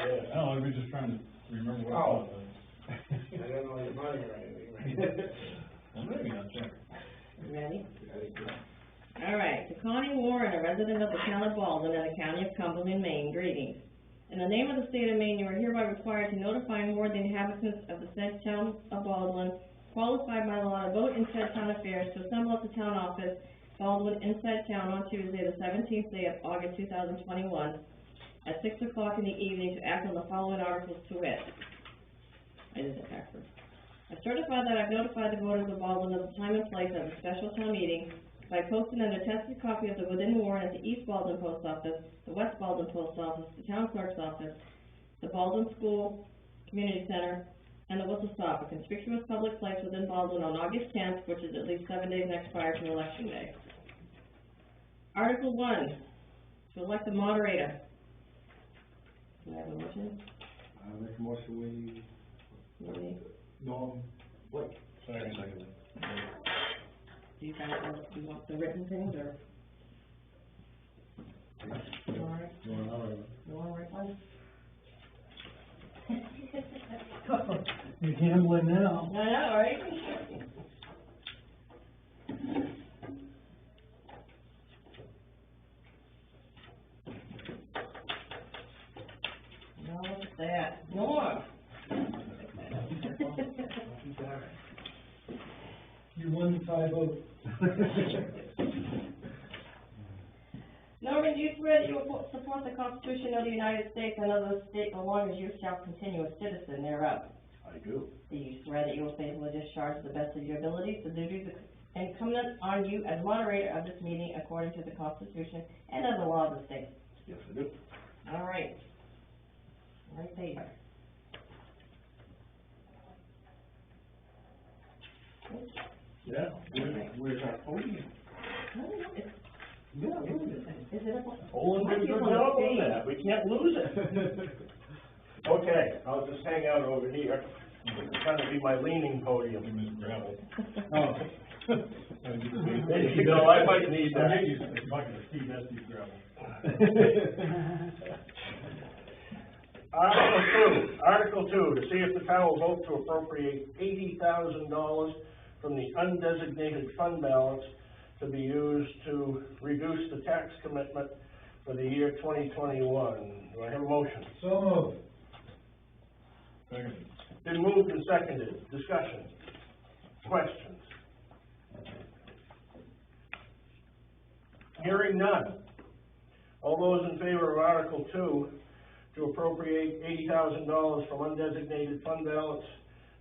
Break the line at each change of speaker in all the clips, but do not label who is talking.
Yeah.
No, I was just trying to remember what
Oh.
it was.
I don't know your money or anything, right?
Well, maybe not there.
Ready? All right, to Connie Warren, a resident of the town of Baldwin and the county of Cumberland, Maine, greetings. In the name of the state of Maine, you are hereby required to notify and warn the inhabitants of the said town of Baldwin, qualified by law to vote in said town affairs, to assemble at the town office, Baldwin, in said town on Tuesday, the 17th day of August 2021, at 6 o'clock in the evening, to act on the following articles to wit. I did it backwards. I certify that I've notified the voters of Baldwin of the time and place of the special town meeting by posting an attested copy of the within warrant at the East Baldwin Post Office, the West Baldwin Post Office, the Town Clerk's Office, the Baldwin School Community Center, and the Whistle Stop, a conspicuous public place within Baldwin on August 10th, which is at least 7 days next prior to Election Day. Article 1, to elect a moderator. Do I have a motion?
I make a motion
Nobody?
Norm, what?
Second.
Do you guys want the written things, or? You all right? You all right, one?
You're gambling now.
I know, right? Now, look at that. Norm.
You won 5-0.
Norman, do you swear that you will support the Constitution of the United States and of the state so long as you shall continue a citizen thereof?
I do.
Do you swear that you will faithfully discharge to the best of your abilities the duties incumbent on you as moderator of this meeting according to the Constitution and of the law of the state?
Yes, I do.
All right. Right there.
Yeah, where's our podium? Yeah,
Is it up?
Owen did a good job on that, we can't lose it. Okay, I'll just hang out over here, it's gonna be my leaning podium.
Give me gravel.
Oh.
There you go, I might need
I'll
that.
get you a bucket of Steve Estes gravel.
Article 2, to see if the town will vote to appropriate $80,000 from the undesignated fund balance to be used to reduce the tax commitment for the year 2021. Do I have a motion?
So moved.
Second.
Been moved and seconded. Discussion. Questions? Hearing none. All those in favor of Article 2 to appropriate $80,000 from undesignated fund balance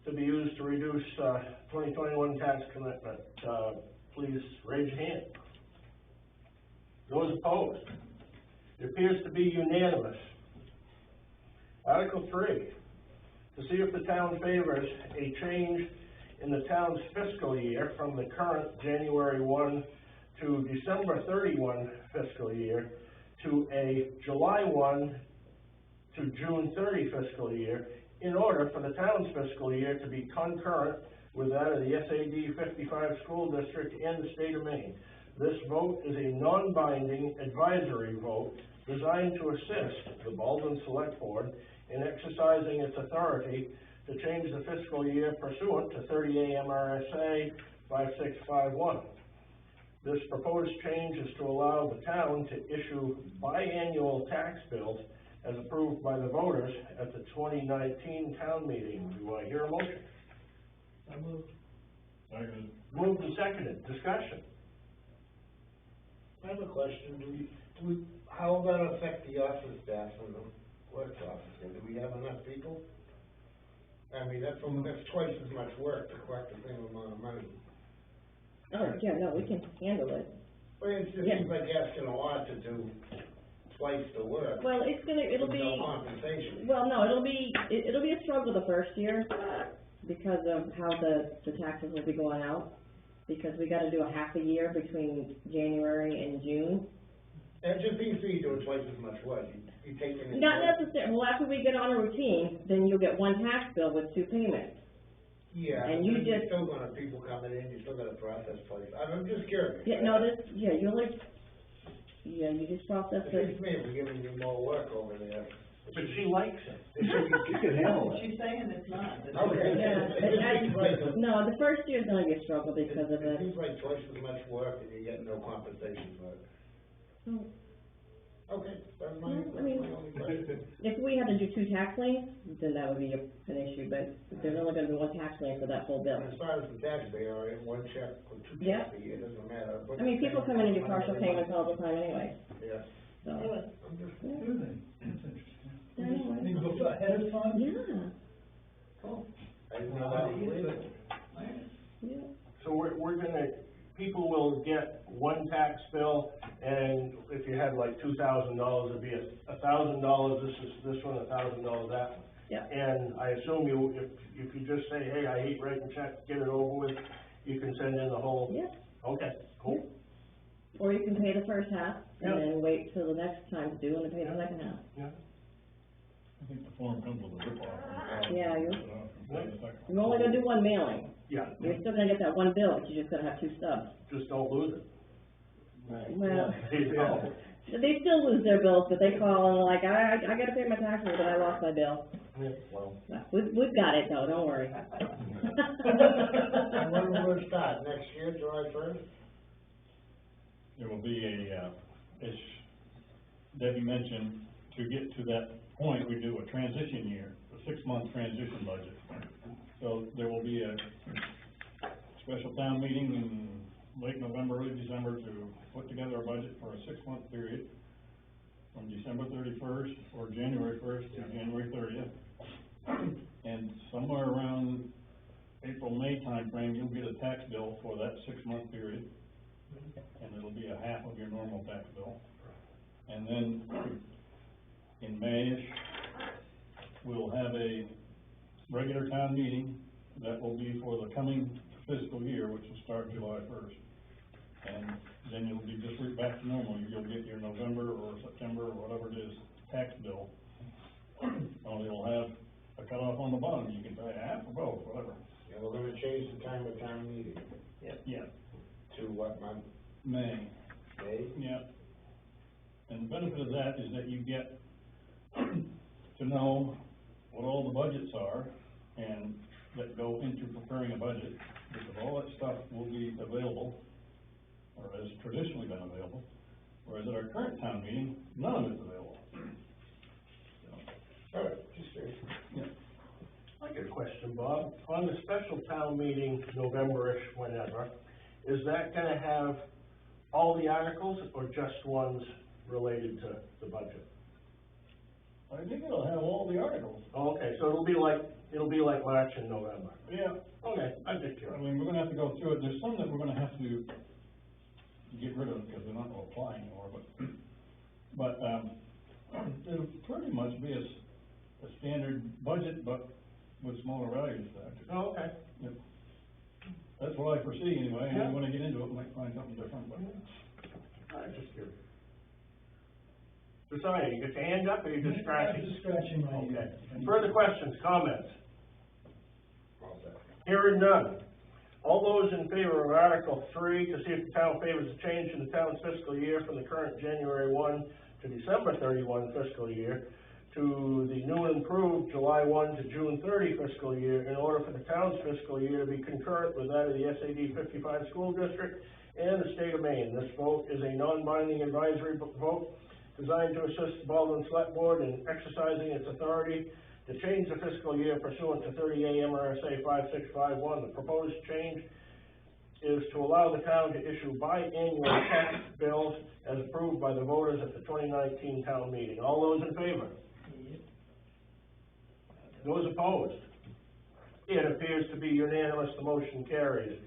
to be used to reduce 2021 tax commitment, please raise your hand. Those opposed? It appears to be unanimous. Article 3, to see if the town favors a change in the town's fiscal year from the current January 1 to December 31 fiscal year to a July 1 to June 30 fiscal year in order for the town's fiscal year to be concurrent with that of the SAD 55 school district and the state of Maine. This vote is a non-binding advisory vote designed to assist the Baldwin Select Board in exercising its authority to change the fiscal year pursuant to 30 AMRSA 5651. This proposed change is to allow the town to issue biannual tax bills as approved by the voters at the 2019 town meeting. Do I hear a motion?
I moved.
Second.
Moved and seconded. Discussion.
I have a question. How will that affect the office staff and the clerk's office? Do we have enough people? I mean, that's twice as much work to collect the same amount of money.
Oh, yeah, no, we can handle it.
Well, it just seems like asking a lot to do twice the work.
Well, it'll
with
be,
no compensation.
well, no, it'll be a struggle the first year because of how the taxes will be going out. Because we gotta do a half a year between January and June.
And it just seems to be doing twice as much work. You taking it.
Not necessarily, well, after we get on a routine, then you'll get one tax bill with 2 payments.
Yeah,
and you
you're
just-
still gonna have people coming in, you still gotta process twice. I'm just curious.
Yeah, no, you just process
It
it.
seems to me we're giving you more work over there.
but she likes it.
She can handle it.
She's saying it's not.
Okay.
Yeah, no, the first year's gonna be a struggle because of
It
it.
seems like twice as much work and you get no compensation for it.
So,
Okay, that's my,
No, I
that's
mean-
my only question.
if we had to do 2 tax liens, then that would be an issue, but there's only gonna be 1 tax lien for that whole bill.
As far as the tax they are, in one check or 2
Yeah.
checks a year, doesn't matter.
I mean, people come in and do partial payments all the time anyway,
Yeah.
so.
I'm just,
Yeah.
Do they? That's interesting.
I know,
They go ahead of time?
Yeah,
I didn't know that either.
yeah.
So we're gonna, people will get 1 tax bill, and if you had like $2,000, it'd be $1,000, this one, $1,000, that one.
Yeah.
And I assume you, if you just say, hey, I hate writing checks, get it over with, you can send in the whole.
Yeah,
Okay, cool.
or you can pay the first half,
Yeah.
and then wait till the next time to do, and then pay the second half.
Yeah.
I think the form comes with a rip-off.
Yeah, you-
You're.
You're only gonna do 1 mailing,
Yeah,
you're still gonna get that 1 bill, but you're just gonna have 2 stubs.
just don't lose it.
Well,
Yeah.
they still lose their bills, but they call and like, I gotta pay my taxes, but I lost my bill.
Yeah, well,
Well, we've got it though, don't worry.
And when will it start, next year, July 1st?
There will be as Debbie mentioned, to get to that point, we do a transition year, a 6-month transition budget. So there will be a special town meeting in late November, early December to put together a budget for a 6-month period from December 31st or January 1st to January 30th. And somewhere around April, May timeframe, you'll get a tax bill for that 6-month period. And it'll be a half of your normal tax bill. And then in May-ish, we'll have a regular town meeting that will be for the coming fiscal year, which will start July 1st. And then you'll be just right back to normal. You'll get your November or September or whatever it is tax bill. Only it'll have a cutoff on the bottom. You can pay half or both, whatever.
And we're gonna change the time of town meeting
Yeah.
to what month?
May.
May?
Yeah. And the benefit of that is that you get to know what all the budgets are and that go into preparing a budget, because all that stuff will be available, or has traditionally been available, whereas at our current town meeting, none of it's available.
All right, just curious.
Yeah.
I got a question, Bob. On the special town meeting, November-ish, whenever, is that gonna have all the articles or just ones related to the budget?
I think it'll have all the articles.
Oh, okay, so it'll be like March and November.
Yeah.
Okay, I'm just
I
curious.
mean, we're gonna have to go through it. There's some that we're gonna have to get rid of because they're not gonna apply anymore, but it'll pretty much be a standard budget, but with smaller values factors.
Oh, okay.
Yep. That's what I foresee anyway,
Yeah.
and when I get into it, might find something different, but.
I'm just curious. Josiah, you got your hand up or you just
I'm
scratching?
just scratching my
Okay.
head.
Further questions, comments?
All set.
Hearing none. All those in favor of Article 3, to see if the town favors a change in the town's fiscal year from the current January 1 to December 31 fiscal year to the new and improved July 1 to June 30 fiscal year, in order for the town's fiscal year to be concurrent with that of the SAD 55 school district and the state of Maine. This vote is a non-binding advisory vote designed to assist the Baldwin Select Board in exercising its authority to change the fiscal year pursuant to 38 MRSA 5651. The proposed change is to allow the town to issue biannual tax bills as approved by the voters at the 2019 town meeting. All those in favor? Those opposed? It appears to be unanimous, the motion carries.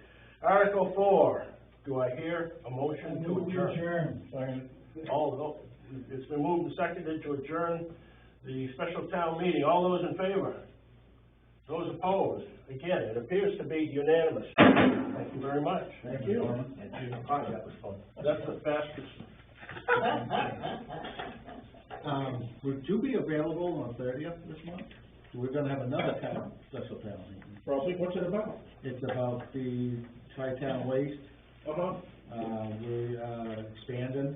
Article 4, do I hear a motion to adjourn?
Second.
It's been moved and seconded to adjourn the special town meeting. All those in favor? Those opposed? Again, it appears to be unanimous. Thank you very much.
Thank you.
Ah, that was fun. That's the fastest.
Would you be available on 30th this month? We're gonna have another town, special town meeting.
Probably, what's it about?
It's about the tri-town waste.
Uh-huh.
We're expanding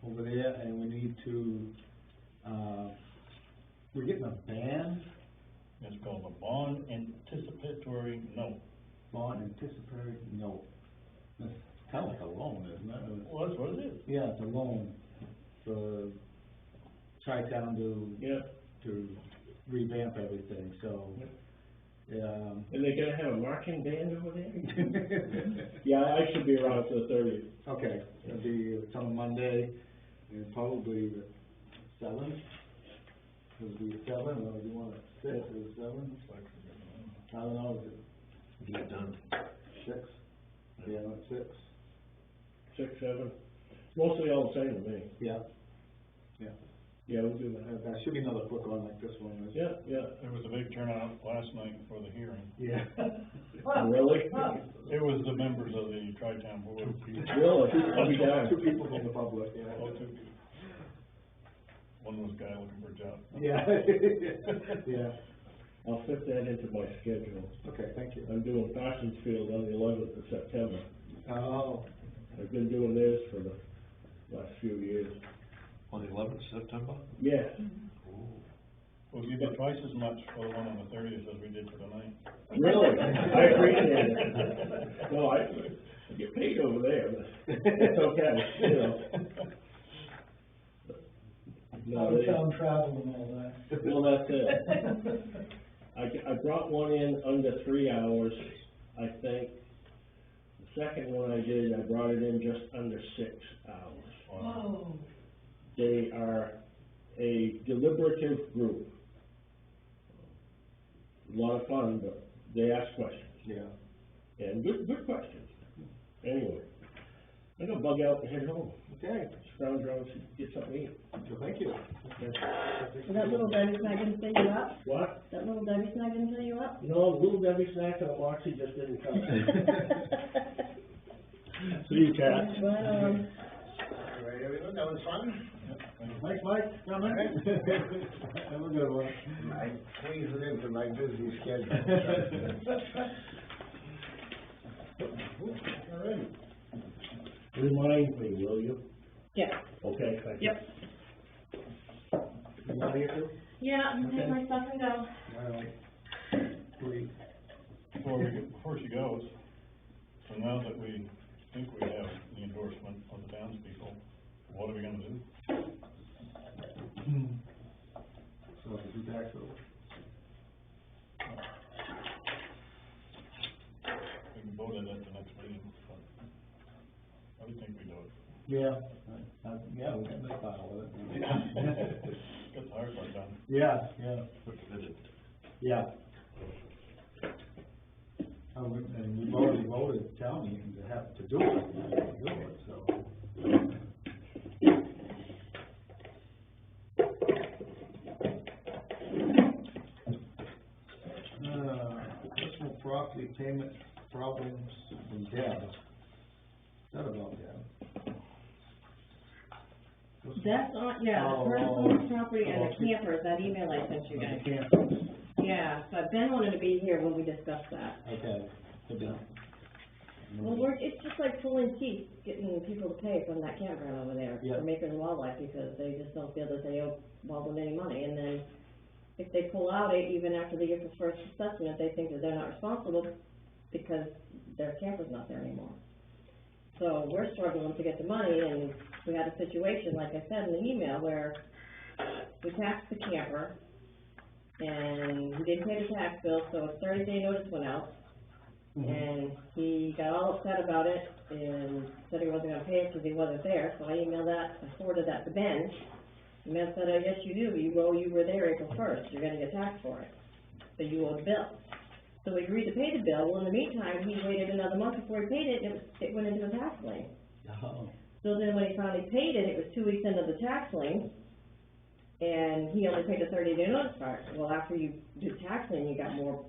over there, and we need to, we're getting a band,
It's called a bond anticipatory note.
bond anticipatory note. It's kinda like a loan, isn't it?
Well, that's what it is.
Yeah, it's a loan for Tri-Town to revamp everything, so, yeah.
And they're gonna have a marching band over there? Yeah, I should be around for the 30th.
Okay, it's on a Monday, and probably the 7th. It'll be 7, or do you want it 6 or 7? I don't know, is it?
Get done.
6? Yeah, it's 6.
6, 7, mostly all the same to me.
Yeah. Yeah.
Yeah, we'll do that.
There should be another quick one like this one.
Yeah, yeah.
There was a big turnout last night for the hearing.
Yeah.
Really?
It was the members of the Tri-Town Board.
Really? I'll be down.
2 people from the public, yeah.
Oh, 2 people. One was a guy looking for a job.
Yeah. Yeah.
I'll fit that into my schedule.
Okay, thank you.
I'm doing Parsons Field on the 11th of September.
Oh,
I've been doing this for the last few years.
On the 11th of September?
Yeah.
Well, you get twice as much for the one on the 30th as we did for the 9th.
Really? I appreciate it. No, I get paid over there, but it's okay, you know. No,
Out of
they-
town travel and all that.
Well, that's it. I brought one in under 3 hours, I think. The second one I did, I brought it in just under 6 hours.
Oh.
They are a deliberative group. A lot of fun, but they ask questions,
yeah.
and good questions. Anyway, I'm gonna bug out and head home.
Okay,
Scrounge around, get something to eat.
so thank you.
And that little Debbie's not gonna fill you up?
What?
That little Debbie's not gonna fill you up?
No, Little Debbie snack and Moxie just didn't come. See you, Kat.
But,
Right, everyone, that was fun.
Thanks, Mike, come in. Have a good one.
I squeeze it into my busy schedule.
All right.
Remind me, will you?
yeah,
Okay, thank you.
yep.
You want to get through?
Yeah, I'm gonna take
Okay.
my stuff and go.
All right. Please.
Before she goes, so now that we think we have the endorsement of the townspeople, what are we gonna do?
So, if you back over.
We can vote on that at the next meeting, but I would think we do it.
Yeah, yeah, we can make file with it.
Get the hard part done.
Yeah, yeah,
We're committed.
yeah. And we've already voted town meeting to have to do it, so. Personal property payment problems from Deb. Is that about Deb?
That's on, yeah, the
Oh,
personal property and the
okay.
campers, that email I sent you guys.
Campers.
Yeah, so Ben wanted to be here when we discussed that.
Okay, good deal.
Well, it's just like pulling teeth, getting people to pay from that campground over there,
Yeah.
for Makers Wildlife, because they just don't feel that they owe Baldwin any money, and then if they pull out, even after they get the first assessment, they think that they're not responsible because their camper's not there anymore. So we're struggling to get the money, and we had a situation, like I said in the email, where we taxed the camper, and he didn't pay the tax bill, so a 30-day notice went out. And he got all upset about it and said he wasn't gonna pay it because he wasn't there, so I emailed that, I forwarded that to Ben. And Ben said, I guess you do, you were there April 1st, you're gonna get taxed for it, so you owe the bill. So we agreed to pay the bill, well, in the meantime, he waited another month before he paid it, and it went into a tax lien.
Oh.
So then when he finally paid it, it was 2 weeks into the tax lien, and he only paid the 30-day notice part. Well, after you do tax lien, you got more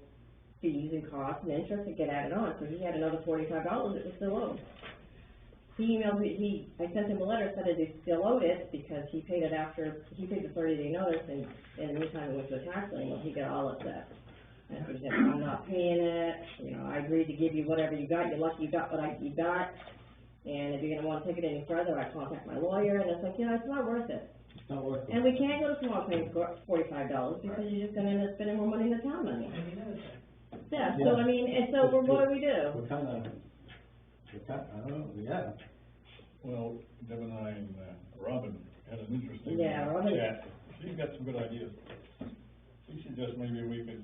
fees and costs and interest to get added on, so he had another $45 that was still owed. He emailed me, I sent him a letter, said that he still owed it, because he paid it after, he paid the 30-day notice, and in the meantime, it went to a tax lien, well, he got all upset. And he said, I'm not paying it, you know, I agreed to give you whatever you got, you're lucky you got what you got, and if you're gonna wanna take it any further, I contact my lawyer, and it's like, you know, it's not worth it.
It's not worth it.
And we can't go to small claims court for $45 because you're just gonna end up spending more money than town money. Yeah, so I mean, and so what do we do?
We're kinda, I don't know, yeah.
Well, Deb and I and Robin had an interesting
Yeah, Robin-
chat. She's got some good ideas. She suggests maybe we could,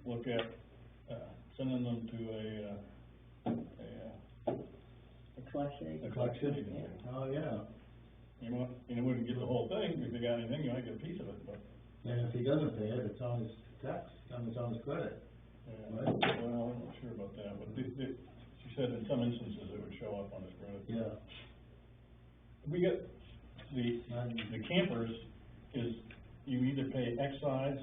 look at, sending them to
The collection
a
agent.
collection
Yeah.
agency.
Oh, yeah.
You wouldn't get the whole thing, if you got anything, you might get a piece of it, but,
And if he doesn't pay it, it's on his tax, it's on his credit.
yeah,
Right.
well, I'm not sure about that, but she said in some instances it would show up on his credit.
Yeah.
We get, the campers is, you either pay excise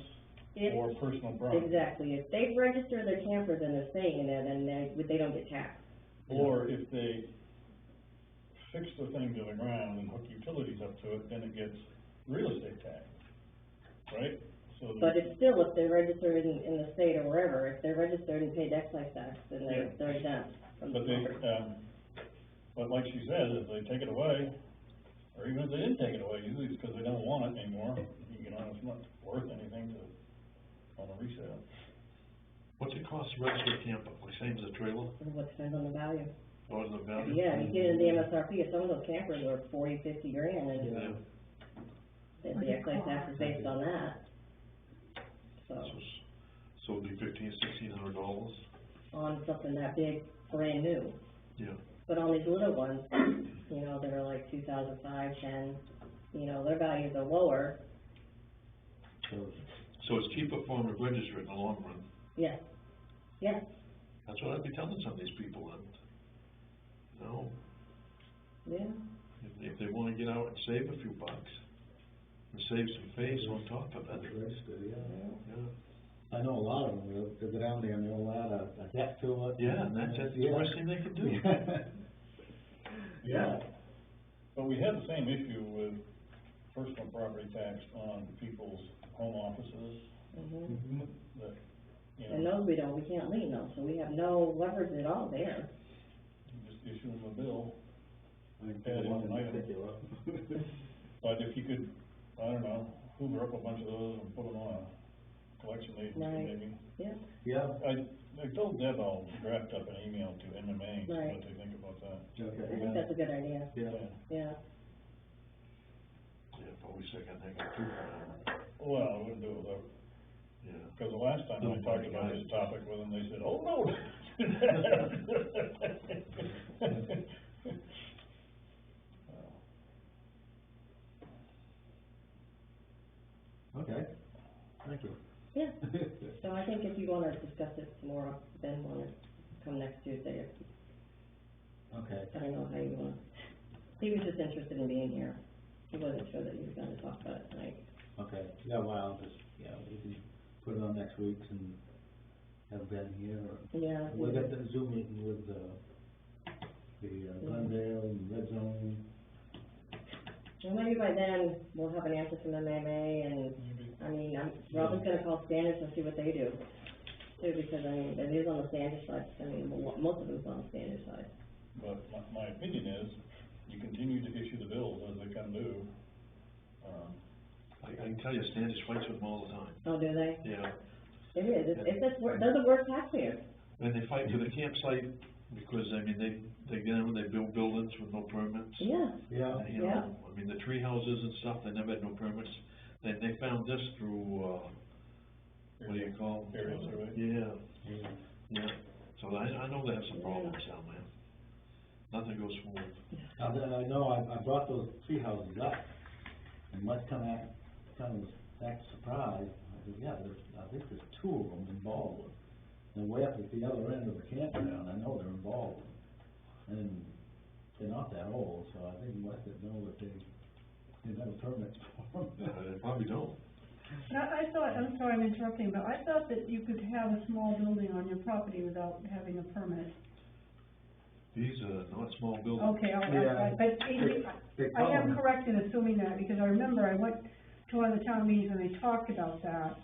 If-
or personal property.
Exactly, if they register their campers and they're staying in there, then they don't get taxed.
Or if they fix the thing to the ground and hook utilities up to it, then it gets real estate tax, right? So,
But it's still, if they're registered in the state or wherever, if they're registered and paid excise tax, then they're exempt from the.
but they, but like she said, if they take it away, or even if they didn't take it away, usually it's because they don't want it anymore, you know, it's not worth anything on a resale.
What's it cost to register a camper, like same as a trailer,
What depends on the value.
or the value?
Yeah, you get into the MSRP, some of those campers are 40, 50 grand, and
Yeah,
the excise tax is based on that. So,
so it'd be $1,500-$1,600,
on something that big, brand new.
yeah.
But on these little ones, you know, they're like 2005, 10, you know, their values are lower.
So it's cheaper for them to register it in the long run.
Yeah, yeah,
That's what I'd be telling some of these people, and, you know,
yeah.
if they wanna get out and save a few bucks, and save some face on top of
That's
it,
registered, yeah.
yeah.
I know a lot of them, they'll go down there and they'll add a deck to it.
Yeah, and that's the worst thing they can do.
Yeah.
But we have the same issue with personal property tax on people's home offices,
Mhm.
that, you
And
know,
those we can't lien those, so we have no leverage at all there.
you just issue them a bill.
I think
Yeah,
the one in
I don't-
particular.
But if you could, I don't know, hoover up a bunch of those and put them on a collection agency
Right.
maybe.
Yeah,
Yeah,
I told Deb I'll draft up an email to MMA, see
Right.
what they think about that.
I
okay,
think that's a good idea,
yeah.
yeah.
Yeah, but we still got negative $2,000,
Well, I wouldn't do it without,
yeah.
because the last time I talked about this topic with them, they said, oh, no.
Okay, thank you.
Yeah, so I think if you wanna discuss it some more, then wanna come next Tuesday,
Okay,
I don't know how you wanna, he was just interested in being here. He wasn't sure that you were gonna talk about it tonight.
okay, yeah, well, I'll just, yeah, we can put it on next week and have Ben here, or,
Yeah.
we'll get the Zoom meeting with, the Glendale and Red Zone.
Well, maybe by then, we'll have an answer from MMA, and, I mean, Robin's gonna call Standish and see what they do, too, because, I mean, it is on the Standish side, I mean, most of it's on the Standish side.
But my opinion is, you continue to issue the bills as they come due.
I can tell you, Standish fights with them all the time,
Oh, do they?
yeah.
It is, they're the worst taxpayers.
And they fight for the campsite, because, I mean, they get in, they build buildings with no permits.
Yeah,
Yeah,
You know, I mean, the tree houses and stuff, they never had no permits. They found this through, what do you call them?
Aerial survey.
Yeah, yeah. So I know they have some problems down there. Nothing goes smooth.
I know, I brought those tree houses up, and Mike kind of act surprised, I said, yeah, I think there's two of them involved. They're way up at the other end of the campground, I know they're involved, and they're not that old, so I think Mike would know that they have permits for them.
They probably don't.
I thought, I'm sorry I'm interrupting, but I thought that you could have a small building on your property without having a permit.
These are not small buildings.
Okay,
Yeah.
but
They
I
call
am
them-
correct in assuming that, because I remember I went to one of the town meetings and they talked about that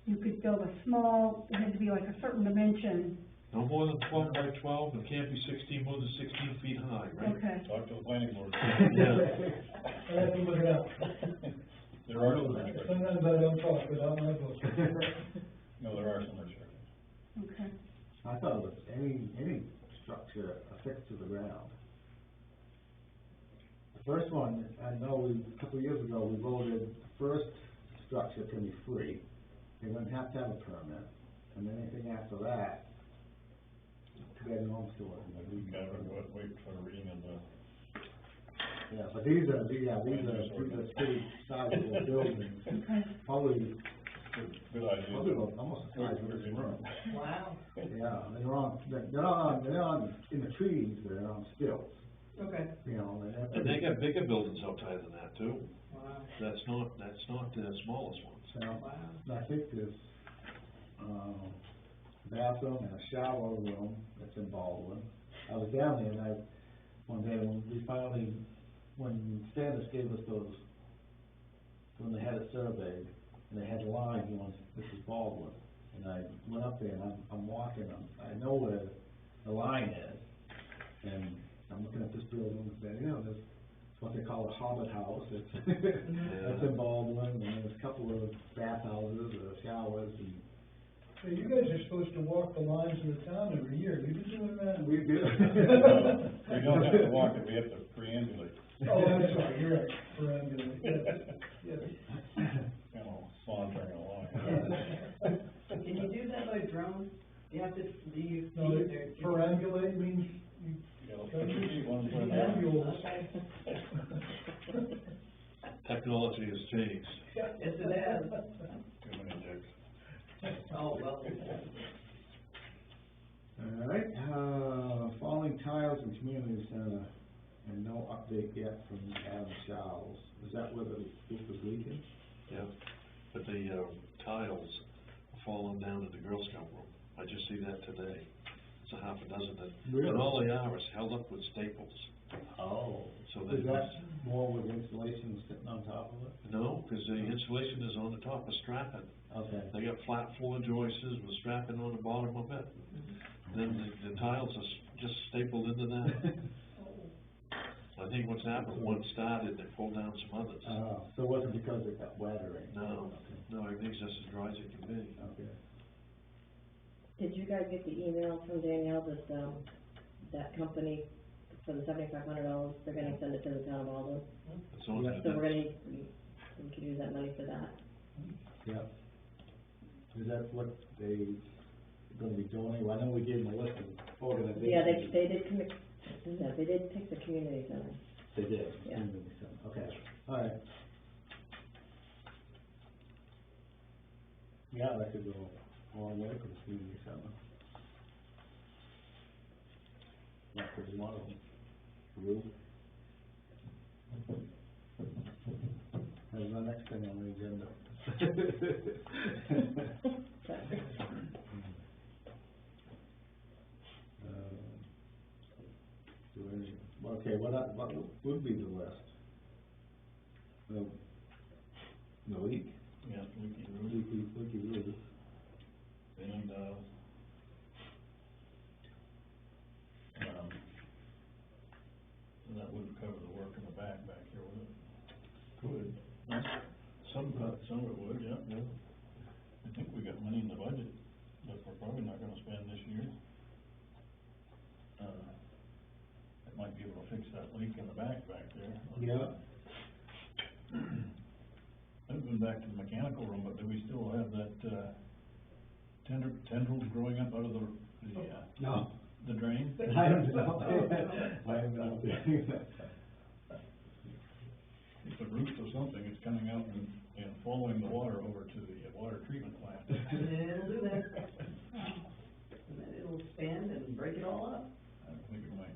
you could build a small, it had to be like a certain dimension,
No more than 12 by 12, and can't be more than 16 feet high, right?
Okay.
Talk to the planning board.
Yeah.
I have to look it up.
There are some restrictions.
Sometimes I don't talk without my book.
No, there are some restrictions.
Okay.
I thought it was any structure affixed to the ground. The first one, I know a couple of years ago, we voted the first structure can be free. They wouldn't have to have a permit, and then anything after that, they had no store.
We gotta wait for a reading of the,
Yeah, but these are pretty sizable buildings,
Okay.
probably
good idea.
almost the size of this room.
Wow.
Yeah, they're not in the trees, they're on stilts,
Okay.
you know,
And they got bigger buildings out higher than that too.
Wow.
That's not the smallest ones.
So, I think this, bathroom and a shower room that's in Baldwin. I was down there and one day when Standish gave us those, when they had it surveyed, and they had a line going, this is Baldwin. And I went up there and I'm walking, I know where the line is, and I'm looking at this building and saying, you know, this, it's what they call a hobbit house, it's in Baldwin, and there's a couple of bathhouses, showers, and
Hey, you guys are supposed to walk the lines of the town every year. You've been doing that?
we do.
We don't have to walk it, we have to preambulate.
Oh, I'm sorry, you're right, perambulate, yes, yes.
You know, sauntering along.
Can you do that by drone? You have to leave
No,
either.
perambulate means you
You know, put your feet one foot in.
ambules.
Technology has changed.
Yes, it has.
Too many dicks.
Oh, well.
All right, falling tiles in community center, and no update yet from Adam Charles. Is that where the roof is leaking?
Yeah, but the tiles are falling down in the Girl Scout room. I just see that today. It's a half a dozen that,
Really?
and all they are is held up with staples.
Oh.
So
Is
they
that more with insulation sitting on top of it?
No, because the insulation is on the top of strapping.
Okay.
They got flat floor joists with strapping on the bottom of it. Then the tiles are just stapled into that. I think what's happened, one started, they pulled down some others.
So it wasn't because it got wet or anything?
No,
Okay.
no, everything's just as dry as it can be.
Okay.
Did you guys get the email from Danielle that, that company, for the $7,500, they're gonna send it to the town of Baldwin?
It's on
Yeah.
So we're gonna, we could use that money for that.
Yeah. Is that what they gonna be doing? Well, I know we gave them a list of organizations.
Yeah, they did commit, yeah, they did pick the community center.
They did?
Yeah.
Okay, all right. Yeah, that could go a long way for the community center. Not for one of them. Roof. That's the next thing on the agenda. Okay, what would be the list? The leak?
Yeah, leaky roof.
Leaky roof.
And that wouldn't cover the work in the back here, would it?
Could.
Some of it would, yeah. I think we got money in the budget that we're probably not gonna spend this year. It might be able to fix that leak in the back there.
Yeah.
I've been back to the mechanical room, but do we still have that, tendrils growing up out of
No.
the drain?
I don't know. I don't know.
It's a root or something, it's coming out and following the water over to the water treatment plant.
It'll do that. And then it'll expand and break it all up.
I think it might.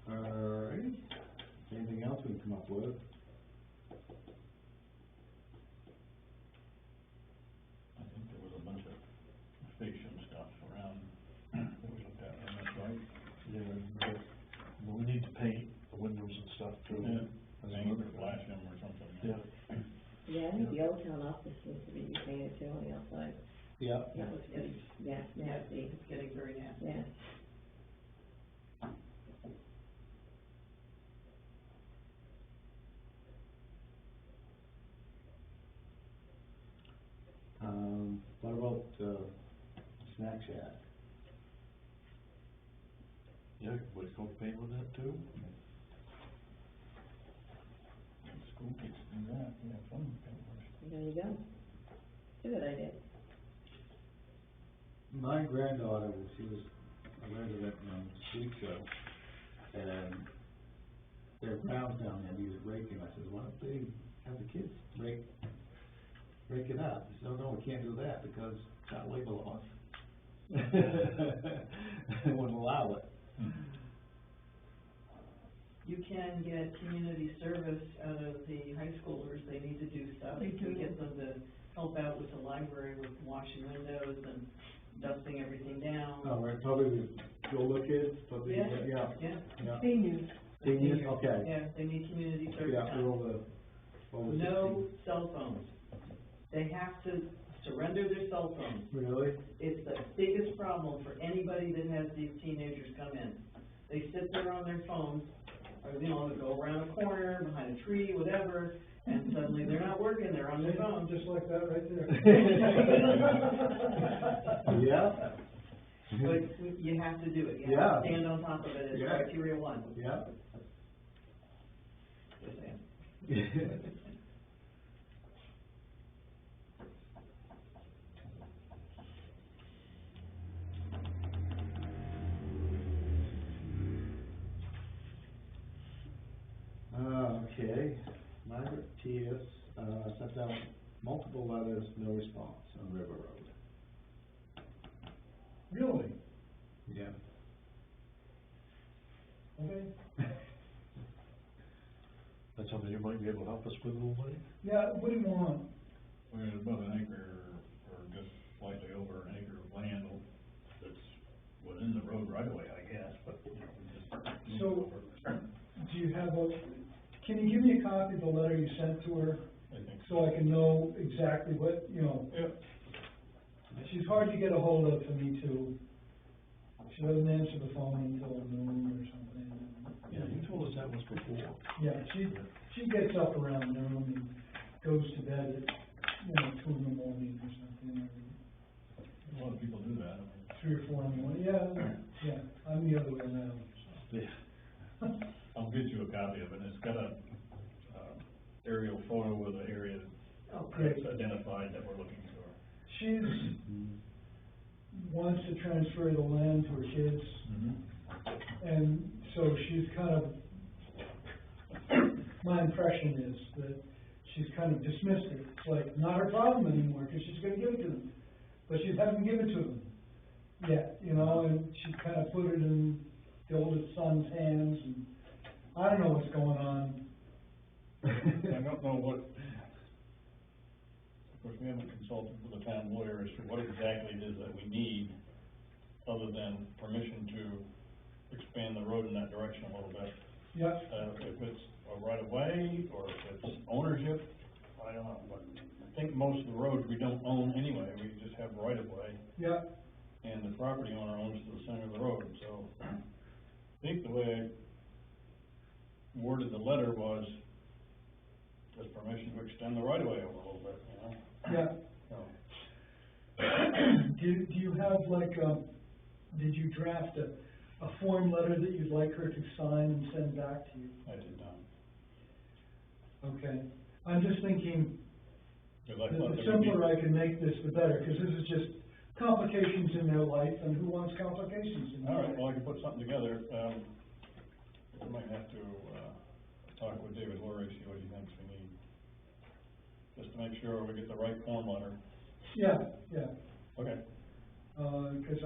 Alright, anything else we can come up with?
I think there was a bunch of
to be repainted too on the outside.
Yeah.
That was just, yeah, nasty,
It's getting very nasty.
yeah.
What about, Snack Shack?
Yeah, was co-paying on that too?
School kids do that, yeah, some papers.
There you go. It's a good idea.
My granddaughter, she was a resident in Streetsville, and their grounds down there needed raking. I said, why don't they have the kids rake it up? She said, oh, no, we can't do that because child labor laws. They wouldn't allow it.
You can get community service out of the high schoolers, they need to do stuff. You can get them to help out with the library with washing windows and dusting everything down.
Oh, right, probably the older kids, probably,
Yeah.
yeah.
Seniors.
Seniors, okay.
Yeah, they need community service
Yeah, they're
time.
over
No
16.
cell phones. They have to surrender their cell phones.
Really?
It's the biggest problem for anybody that has these teenagers come in. They sit there on their phones, or, you know, they go around a corner, behind a tree, whatever, and suddenly they're not working, they're on their phone.
Just like that right there.
Yeah.
But you have to do it, you
Yeah.
have to stand on top of it, it's
Yeah.
criteria one.
Yeah.
Just saying.
Okay, Margaret T.S., sent out multiple letters, no response on River Road.
Really?
Yeah.
Okay.
That's something you might be able to help us with a little bit?
Yeah, what do you want?
Well, it's about an acre, or just slightly over an acre of land that's within the road right away, I guess, but, you know, we just.
So, do you have can you give me a copy of the letter you sent to her,
I think
so I can know exactly what, you know?
Yep.
She's hard to get a hold of for me too. She doesn't answer the phone until noon or something.
Yeah, you told us that was before.
Yeah, she gets up around noon and goes to bed at, 2 in the morning or something,
a lot of people do that, I
or
mean.
3 or 4 in the morning, yeah, I'm the other way around.
Yeah. I'll get you a copy of it, it's got a, aerial photo of the area
Oh,
Great.
that's identified that we're looking for.
She's, wants to transfer the land to her kids, and so she's kind of, my impression is that she's kind of dismissed it. It's like, not her problem anymore, because she's gonna give it to them, but she hasn't given it to them yet, and she kind of put it in the oldest son's hands, and I don't know what's going on.
I don't know what, of course, we haven't consulted with the town lawyer as to what exactly it is that we need, other than permission to expand the road in that direction a little bit.
Yeah,
If it's a right of way, or if it's ownership, I don't know, but I think most of the roads we don't own anyway, we just have right of way,
yeah,
and the property owner owns to the center of the road, so I think the way I worded the letter was just permission to extend the right of way over a little bit,
yeah.
So,
Do you have did you draft a form letter that you'd like her to sign and send back to you?
I did not.
Okay, I'm just thinking,
Because I thought
the
there would be.
simpler I can make this, the better, because this is just complications in their life, and who wants complications in their
All
life?
right, well, I can put something together, I might have to, talk with David Lurie, see what he thinks we need, just to make sure we get the right form letter.
Yeah, yeah,
Okay.
because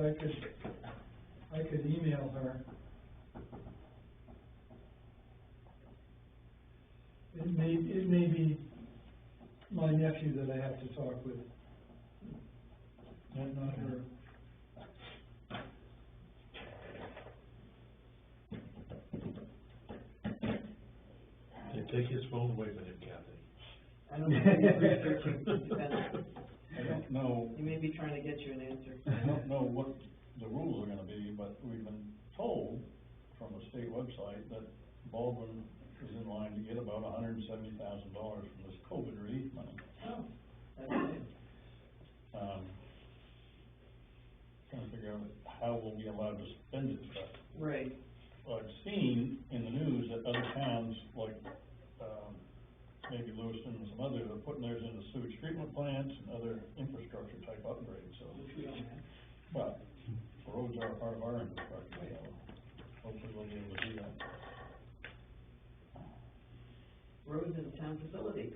I could email her. It may be my nephew that I have to talk with, not her.
Take his phone away from him, Kathy.
I don't know, if you're researching,
know,
He may be trying to get you an answer.
I don't know what the rules are gonna be, but we've been told from the state website that Baldwin is in line to get about $170,000 from this COVID relief money.
Oh, that's good.
Trying to figure out how we'll be allowed to spend it, but
Right.
well, I've seen in the news that other towns, like, maybe Lewiston and some others, are putting theirs into sewage treatment plants and other infrastructure type upgrades, so.
Which we don't have.
But roads are a part of our infrastructure, so hopefully we'll be able to do that.
Roads and town facilities.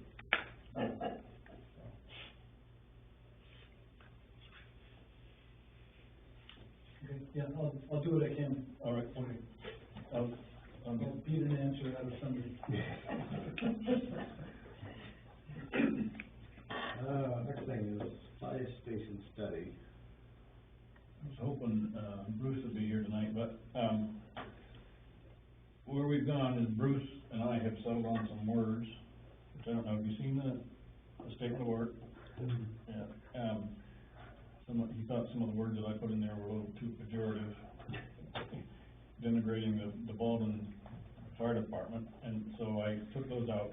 Okay, yeah, I'll do what I can.
All right, okay.
I'll beat an answer out of somebody.
Next thing is fire station study.
I was hoping, Bruce would be here tonight, but, where we've gone is Bruce and I have settled on some words, which I don't know, have you seen the statement of work? Yeah, he thought some of the words that I put in there were a little too pejorative, denigrating the Baldwin Fire Department, and so I took those out.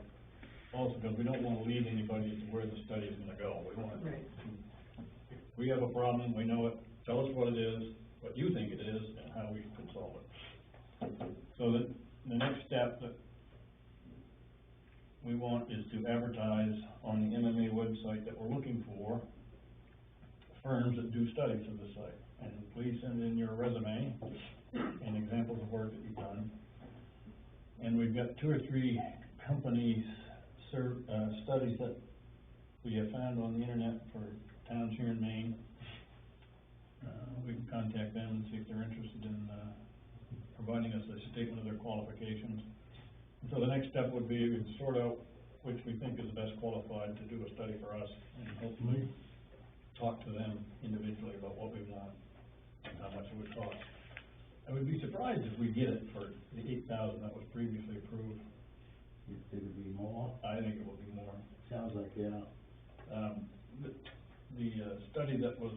Also, because we don't wanna lead anybody to where the study is gonna go, we want
Right.
if we have a problem, we know it, tell us what it is, what you think it is, and how we can solve it. So the next step that we want is to advertise on the MMA website that we're looking for firms that do studies of the site. And please send in your resume and examples of work that you've done. And we've got 2 or 3 companies, studies that we have found on the internet for towns here in Maine. We can contact them and see if they're interested in, providing us a statement of their qualifications. And so the next step would be to sort out which we think is the best qualified to do a study for us, and hopefully talk to them individually about what we want and how much it would cost. I would be surprised if we get it for the $8,000 that was previously approved.
You think it'd be more?
I think it will be more.
Sounds like, yeah.
The study that was,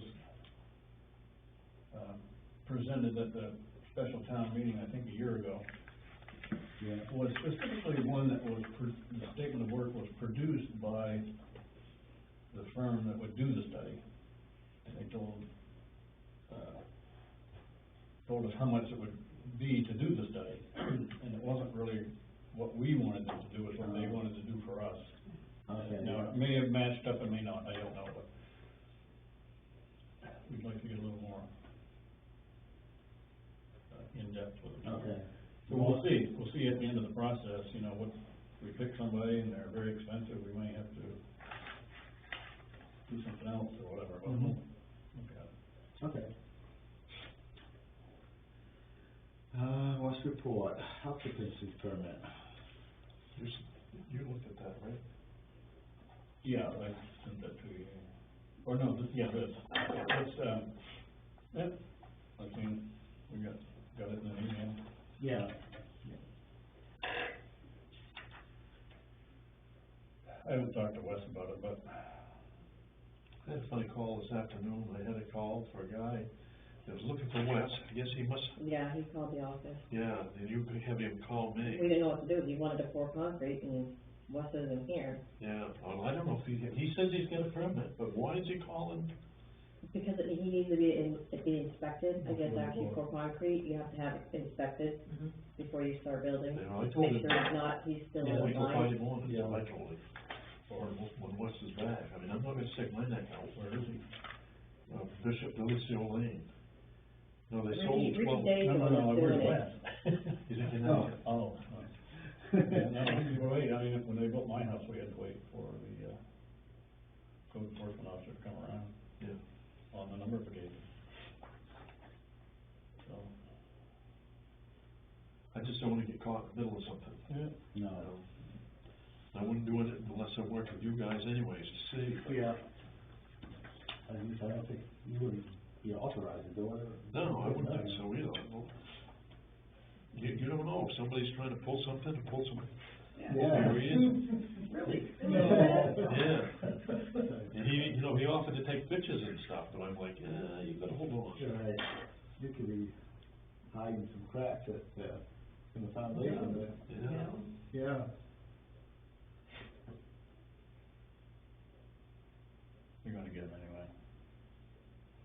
presented at the special town meeting, I think a year ago,
Yeah.
was specifically one that was, the statement of work was produced by the firm that would do the study. And they told us how much it would be to do the study, and it wasn't really what we wanted them to do, it's what they wanted to do for us.
Okay.
Now, it may have matched up and may not, I don't know, but we'd like to get a little more in-depth with it.
Okay.
So we'll see at the end of the process, you know, what, if we pick somebody and they're very expensive, we may have to do something else or whatever, but we'll look at it.
Okay. What's report? Occupancy permit.
You looked at that, right?
Yeah, I sent that to you. Or no, this, yeah, this, yeah, I think we got it in an email.
Yeah.
I haven't talked to Wes about it, but
I had a funny call this afternoon. I had a call for a guy that was looking for Wes. I guess he must,
Yeah, he called the office.
yeah, and you could have him call
We
me.
didn't know what to do, he wanted to pour concrete and Wes isn't here.
Yeah, well, I don't know if he says he's got a permit, but why is he calling?
Because he needs to be inspected, I guess after you pour concrete, you have to have it inspected
Mhm.
before you start building.
You know, I
To
told
make
him,
sure he's not, he's still in
we go find
line.
him on,
Yeah.
I told him. Or when Wes is back, I mean, I'm not gonna stick my neck out, where is he? Bishop Delisio Lane. No, they sold
Ricky
12.
Day's the one that's
where's
doing it.
Wes?
He's in Connecticut.
Oh. Yeah, no, wait, I mean, when they built my house, we had to wait for the, code enforcement officer to come around.
Yeah.
On a number of occasions. So,
I just don't wanna get caught in the middle of something.
yeah.
No.
I wouldn't do it unless I worked with you guys anyways, to see.
Yeah. I don't think you wouldn't be authorized to do it.
No, I wouldn't think so either. Well, you don't know, if somebody's trying to pull something, Here he is.
Really?
Yeah. And he, you know, he offered to take pictures and stuff, but I'm like, you gotta hold on.
Right, you could be hiding some cracks in the foundation there.
Yeah.
Yeah.
You're gonna get them anyway.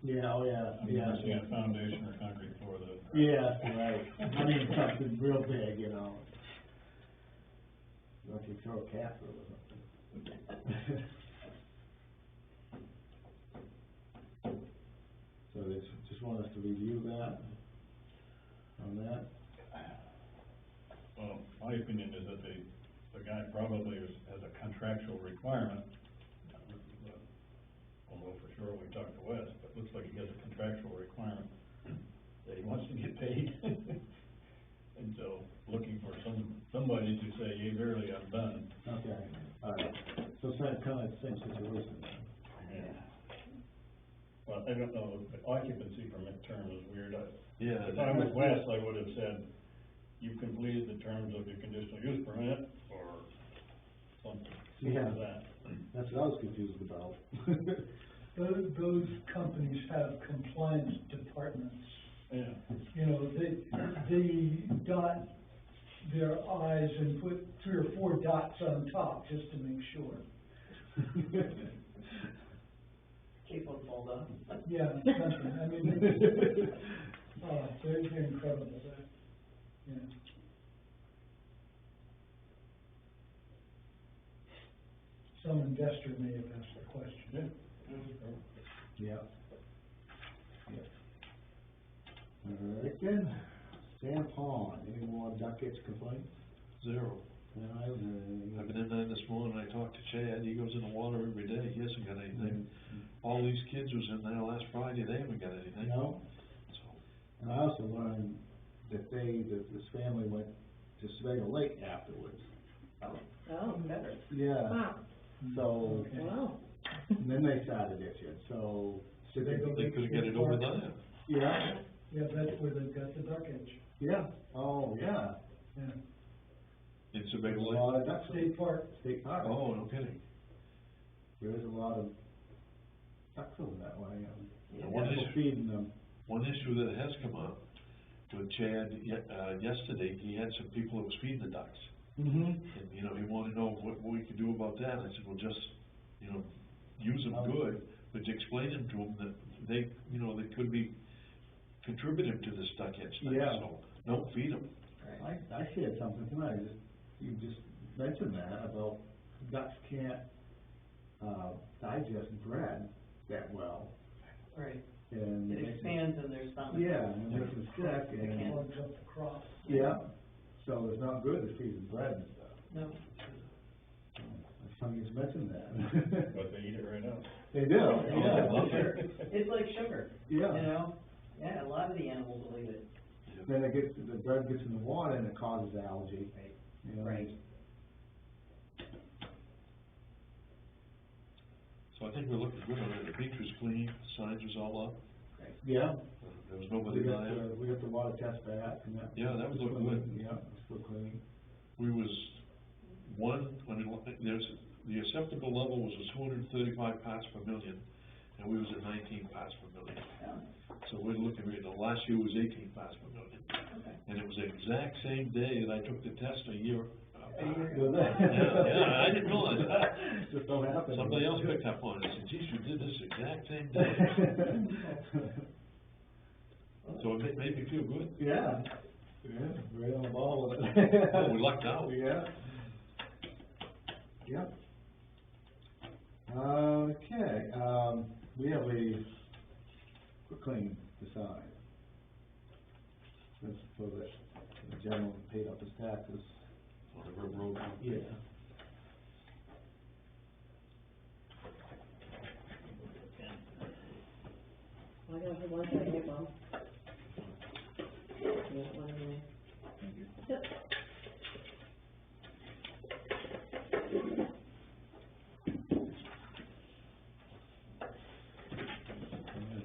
Yeah, oh, yeah,
I mean,
yeah.
unless you have foundation or concrete floor that.
Yeah, right. I mean, something real big, you know. Like you throw a cat through or something. So they just want us to review that, on that?
Well, my opinion is that the guy probably has a contractual requirement. I'll know for sure when we talk to Wes, but it looks like he has a contractual requirement that he wants to get paid. And so, looking for somebody to say, yea, verily, I'm done.
Okay, all right. So it's kind of the same situation.
Yeah. Well, I don't know, the occupancy permit term is weird.
Yeah.
If I was Wes, I would have said, you've completed the terms of your conditional use permit, or something
Yeah.
like that.
That's what I was confused about.
Those companies have compliance departments.
Yeah.
You know, they dot their i's and put 3 or 4 dots on top just to make sure.
Keep one fold up.
Yeah, something, I mean, they're incredible, yeah. Some investor may have asked the question.
Yeah.
Yeah. All right then, Sam Pond, any more duckets complaints?
Zero.
No, I haven't heard anything.
I've been in there this morning, I talked to Chad, he goes in the water every day, he hasn't got anything. All these kids was in there last Friday, they haven't got anything.
No,
So,
and I also learned that this family went to Sevago Lake afterwards.
Oh,
Better.
Yeah,
wow,
so,
wow.
and then they started itching, so.
they couldn't get it over there.
Yeah,
Yeah, that's where they've got the duck edge,
yeah, oh, yeah.
yeah.
In
There's
Sebago
a
Lake.
lot of ducks.
State park.
State park.
Oh, no kidding.
There is a lot of ducks over that way.
Yeah, one
People
issue-
feeding them.
One issue that has come up with Chad, yesterday, he had some people that was feeding the ducks.
Mm-hmm.
And, you know, he wanted to know what we could do about that, and I said, well, just, you know, use them good, but explaining to them that they, you know, they could be contributing to this duck edge thing,
Yeah.
so don't feed them.
I shared something tonight, you just mentioned that about ducks can't, digest bread that well.
Right.
And.
It expands in their stomach.
Yeah, and it makes them sick
They can't.
and,
Plugs up the crop.
yeah, so it's not good to feed them bread and stuff.
No.
It's funny you mentioned that.
But they eat it right up.
They do, yeah.
Sure. It's like sugar, you
Yeah,
know? Yeah, a lot of the animals will eat it.
then the bread gets in the water and it causes algae.
Right.
You know?
Right.
So I think we're looking good on it, the beach was clean, the signs was all up,
Yeah.
there was nobody there.
We got the water test back and that.
Yeah, that was looking good.
Yeah, it's still clean.
We was there's, the acceptable level was 235 parts per million, and we was at 19 parts per million.
Yeah.
So we're looking, last year was 18 parts per million.
Okay.
And it was the exact same day that I took the test a year.
Was that?
Yeah, I didn't realize that.
Just don't happen.
Somebody else picked up on it, and said, geez, you did this exact same day. So it made me feel good.
Yeah, yeah, right on the ball with it.
Oh, we lucked out.
Yeah. Yep. Okay, we have a quick claim to sign. That's so that the gentleman paid up his taxes.
On the road.
Yeah.
I got the one second here, Bob. You want one of them? Yep.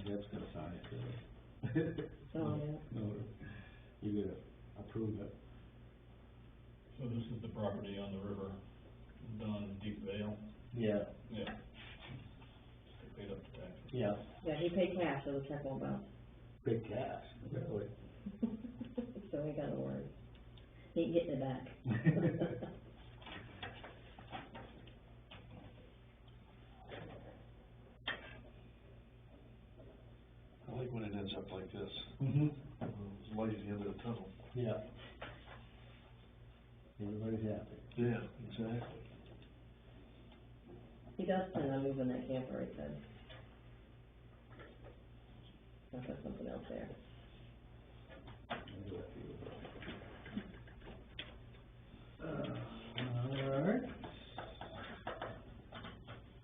Deb's gonna sign it too.
So, yeah.
No, you gotta approve it.
So So this is the property on the river, down Deep Vale?
Yeah,
Yeah. They paid up the tax.
yeah,
Yeah, he paid cash, so the check won't bounce.
big cash, really.
So we gotta worry. He ain't getting it back.
I like when it ends up like this.
Mhm.
There's light at the end of the tunnel.
Yeah. Everybody's happy.
Yeah, exactly.
He does plan on moving that camper, he said. I'll put something else there.
Alright.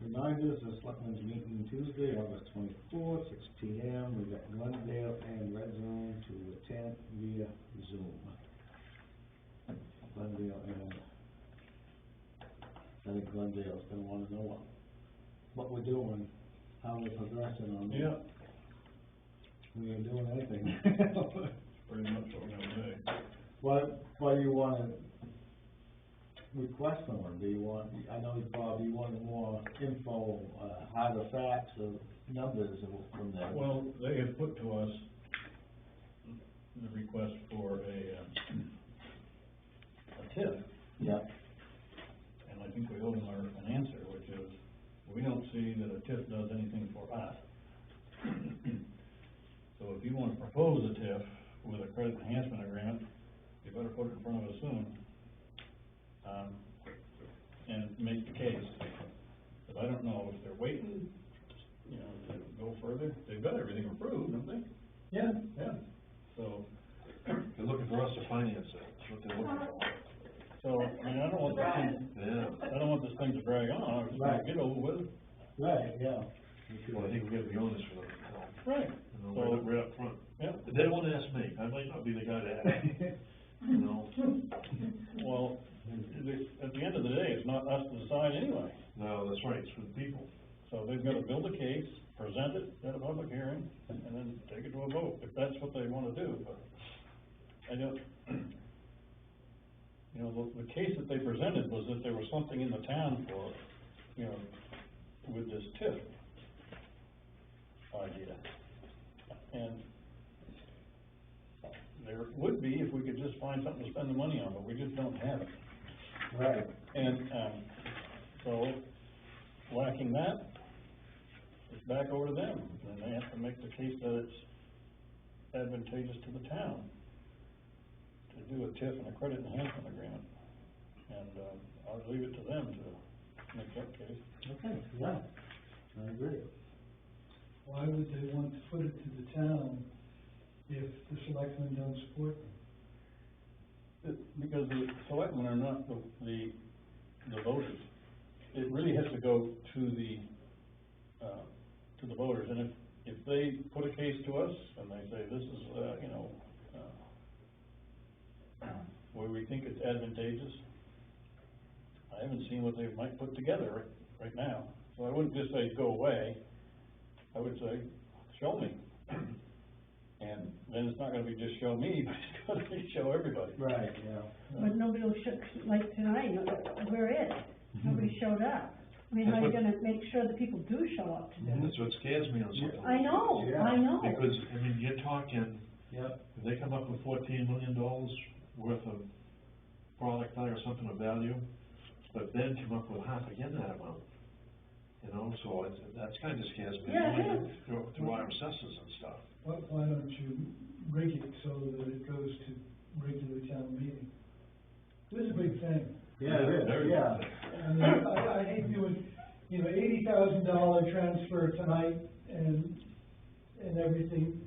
Reminders, the Selectmen's meeting Tuesday, August 24th, 6 P M. We got Glendale and Red Zone to attend via Zoom. Glendale and, I think Glendale's gonna wanna know what we're doing, how we're progressing on it.
Yeah,
We ain't doing anything.
pretty much what we're gonna do.
What do you wanna request from them? Do you want, I know, Bob, you wanted more info, harder facts or numbers from them?
Well, they have put to us the request for a TIF,
Yeah,
and I think we owe them an answer, which is, we don't see that a TIF does anything for us. So if you wanna propose a TIF with a credit enhancement agreement, you better put it in front of us soon. And make the case, but I don't know if they're waiting, you know, to go further. They've got everything approved, don't they?
Yeah,
Yeah. So,
They're looking for us to finance it, that's what they're looking for.
so, I mean, I don't want this thing,
Yeah.
I don't want this thing to drag on, I just want
Right.
to get over with it.
right, yeah.
Well, I think we gotta be honest with them, you know.
Right.
You know, right up front.
Yeah,
But they don't wanna ask me, I might not be the guy to ask, you know.
well, at the end of the day, it's not us to decide anyway.
No, that's right, it's for the people.
So they've got to build a case, present it at a public hearing, and then take it to a vote, if that's what they wanna do, but I don't, you know, the case that they presented was that there was something in the town for, you know, with this TIF idea. And there would be if we could just find something to spend the money on, but we just don't have it.
Right.
And, so, lacking that, it's back over to them, and they have to make the case that it's advantageous to the town to do a TIF and a credit enhancement agreement. And, I'll leave it to them to make that case.
Okay, yeah, I agree.
why would they want to put it to the town if the selectmen don't support them?
Because the selectmen are not the voters. It really has to go to the voters, and if they put a case to us, and they say, this is, you know, where we think it's advantageous, I haven't seen what they might put together right now, so I wouldn't just say, go away, I would say, show me. And then it's not gonna be just show me, but it's gonna be show everybody.
Right, yeah.
But nobody will like tonight, where is? Nobody showed up. I mean, how are you gonna make sure that people do show up to this?
That's what scares me on something like this.
I know,
Yeah.
I know.
Because, I mean, you're talking,
Yep.
if they come up with $14 million worth of product value or something of value, but then come up with half again that amount, you know, so that's kind of scares me.
Yeah, it is.
Through our assessors and stuff.
Why don't you rig it so that it goes to regular town meeting? This is a big thing.
Yeah, it is, yeah.
I mean, I hate doing, you know, $80,000 transfer tonight and everything.